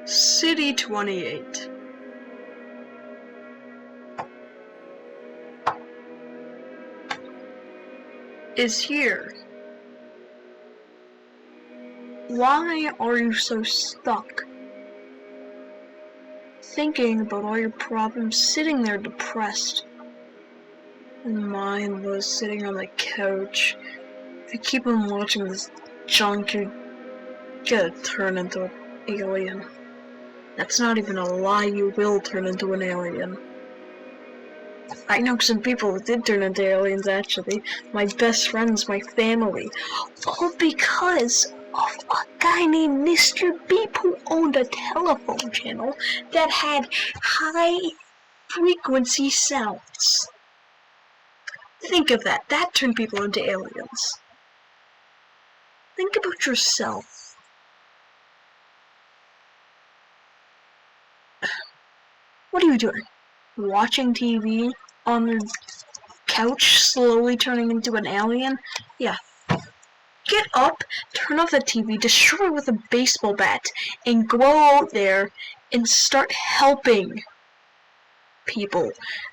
City 28. Is here. Why are you so stuck? Thinking about all your problems, sitting there depressed. And mine was sitting on the couch. If you keep on watching this junk, you're gonna turn into an alien. That's not even a lie, you will turn into an alien. I know some people who did turn into aliens, actually. My best friends, my family. All because of a guy named Mr. Beep who owned a telephone channel that had high-frequency sounds. Think of that. That turned people into aliens. Think about yourself. What are you doing? Watching TV on the couch, slowly turning into an alien? Yeah. Get up, turn off the TV, destroy it with a baseball bat, and go out there and start helping people.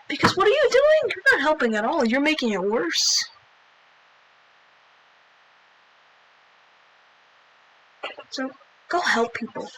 Because what are you doing? You're not helping at all. You're making it worse. So, go help people.